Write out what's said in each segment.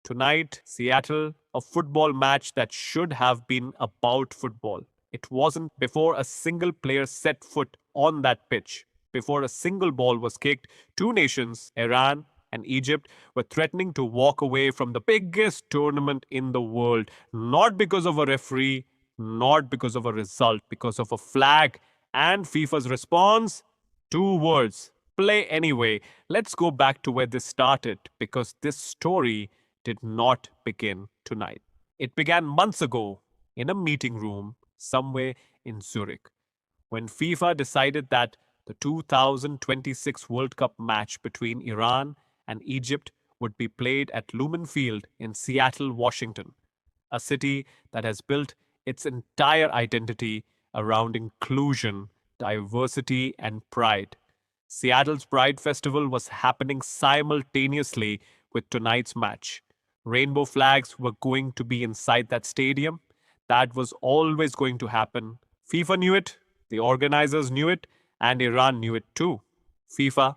Tonight, Seattle, a football match that should have been about football. It wasn't before a single player set foot on that pitch. Before a single ball was kicked, two nations, Iran and Egypt, were threatening to walk away from the biggest tournament in the world, not because of a referee, not because of a result, because of a flag. And FIFA's response? Two words: play anyway. Let's go back to where this started because this story did not begin tonight. It began months ago in a meeting room somewhere in Zurich when FIFA decided that the 2026 World Cup match between Iran and Egypt would be played at Lumen Field in Seattle, Washington, a city that has built its entire identity around inclusion, diversity, and pride. Seattle's Pride Festival was happening simultaneously with tonight's match. Rainbow flags were going to be inside that stadium. That was always going to happen. FIFA knew it, the organizers knew it, and Iran knew it too. FIFA,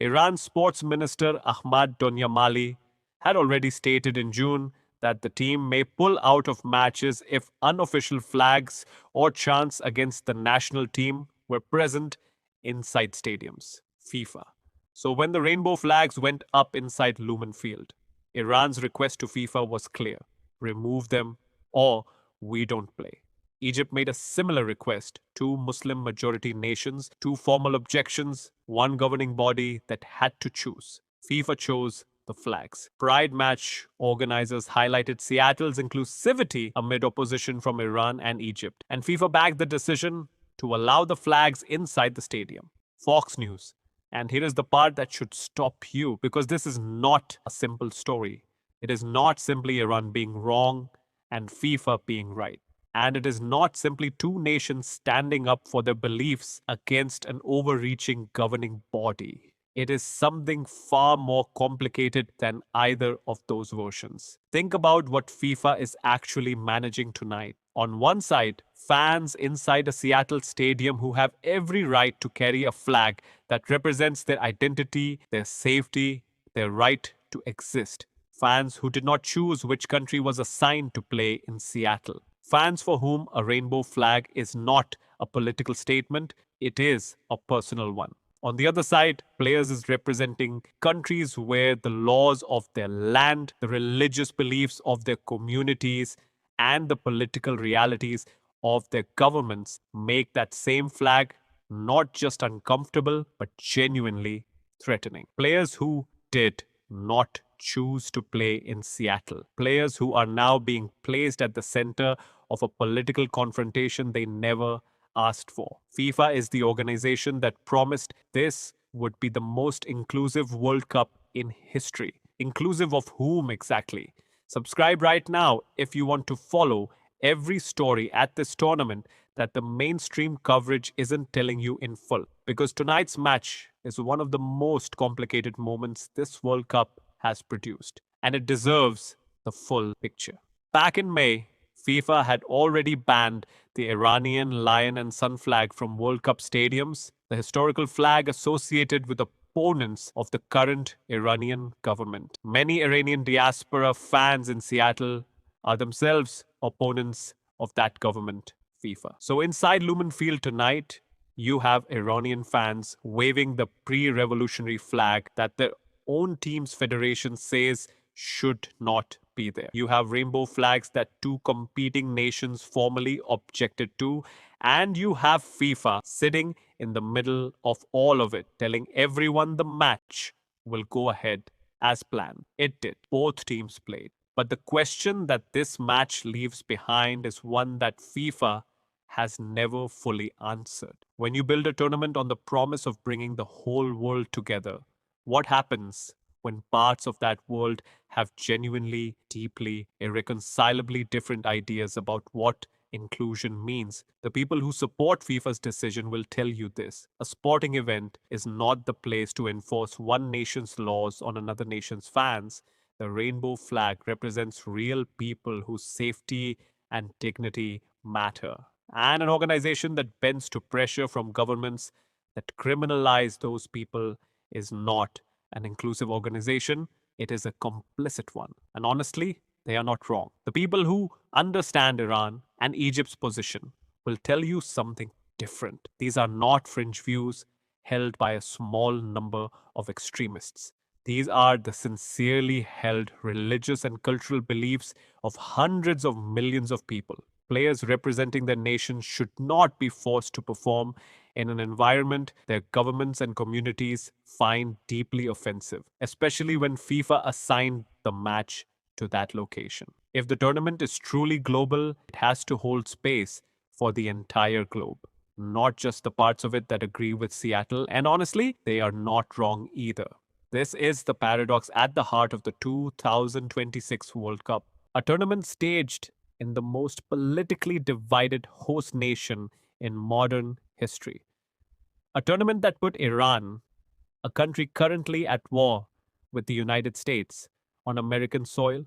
Iran's sports minister Ahmad Donyamali, had already stated in June that the team may pull out of matches if unofficial flags or chants against the national team were present inside stadiums. FIFA. So when the rainbow flags went up inside Lumen Field, Iran's request to FIFA was clear: remove them or we don't play. Egypt made a similar request. Two Muslim majority nations, two formal objections, one governing body that had to choose. FIFA chose the flags. Pride match organizers highlighted Seattle's inclusivity amid opposition from Iran and Egypt, and FIFA backed the decision to allow the flags inside the stadium. Fox News. And here is the part that should stop you because this is not a simple story. It is not simply Iran being wrong and FIFA being right. And it is not simply two nations standing up for their beliefs against an overreaching governing body. It is something far more complicated than either of those versions. Think about what FIFA is actually managing tonight. On one side, fans inside a Seattle stadium who have every right to carry a flag that represents their identity, their safety, their right to exist. Fans who did not choose which country was assigned to play in Seattle. Fans for whom a rainbow flag is not a political statement, it is a personal one. On the other side, players is representing countries where the laws of their land, the religious beliefs of their communities, and the political realities of their governments make that same flag not just uncomfortable, but genuinely threatening. Players who did not choose to play in Seattle, players who are now being placed at the center of a political confrontation they never asked for. FIFA is the organization that promised this would be the most inclusive World Cup in history. Inclusive of whom exactly? Subscribe right now if you want to follow every story at this tournament that the mainstream coverage isn't telling you in full. Because tonight's match is one of the most complicated moments this World Cup has produced, and it deserves the full picture. Back in May, FIFA had already banned the Iranian lion and sun flag from World Cup stadiums, the historical flag associated with opponents of the current Iranian government. Many Iranian diaspora fans in Seattle are themselves opponents of that government, FIFA. So inside Lumen Field tonight, you have Iranian fans waving the pre-revolutionary flag that their own team's federation says should not be there. You have rainbow flags that two competing nations formally objected to, and you have FIFA sitting in the middle of all of it, telling everyone the match will go ahead as planned. It did. Both teams played. But the question that this match leaves behind is one that FIFA has never fully answered. When you build a tournament on the promise of bringing the whole world together, what happens when parts of that world have genuinely, deeply, irreconcilably different ideas about what inclusion means? The people who support FIFA's decision will tell you this. A sporting event is not the place to enforce one nation's laws on another nation's fans. The rainbow flag represents real people whose safety and dignity matter. And an organization that bends to pressure from governments that criminalize those people is not an inclusive organization. it is a complicit one. And honestly, they are not wrong. The people who understand Iran and Egypt's position will tell you something different. These are not fringe views held by a small number of extremists. These are the sincerely held religious and cultural beliefs of hundreds of millions of people. Players representing their nation should not be forced to perform in an environment their governments and communities find deeply offensive, especially when FIFA assigned the match to that location. If the tournament is truly global, it has to hold space for the entire globe, not just the parts of it that agree with Seattle. And honestly, they are not wrong either. This is the paradox at the heart of the 2026 World Cup, a tournament staged in the most politically divided host nation in modern history. A tournament that put Iran, a country currently at war with the United States, on American soil.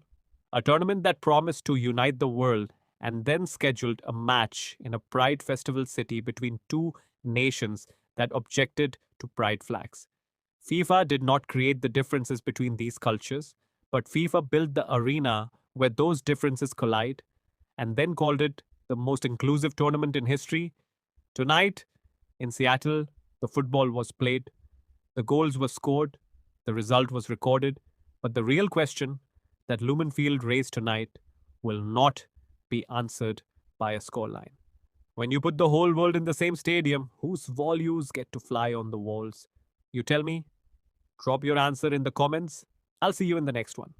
A tournament that promised to unite the world and then scheduled a match in a Pride Festival city between two nations that objected to pride flags. FIFA did not create the differences between these cultures, but FIFA built the arena where those differences collide and then called it the most inclusive tournament in history. Tonight, in Seattle, the football was played, the goals were scored, the result was recorded, but the real question that Lumen Field raised tonight will not be answered by a scoreline. When you put the whole world in the same stadium, whose values get to fly on the walls? You tell me. Drop your answer in the comments. I'll see you in the next one.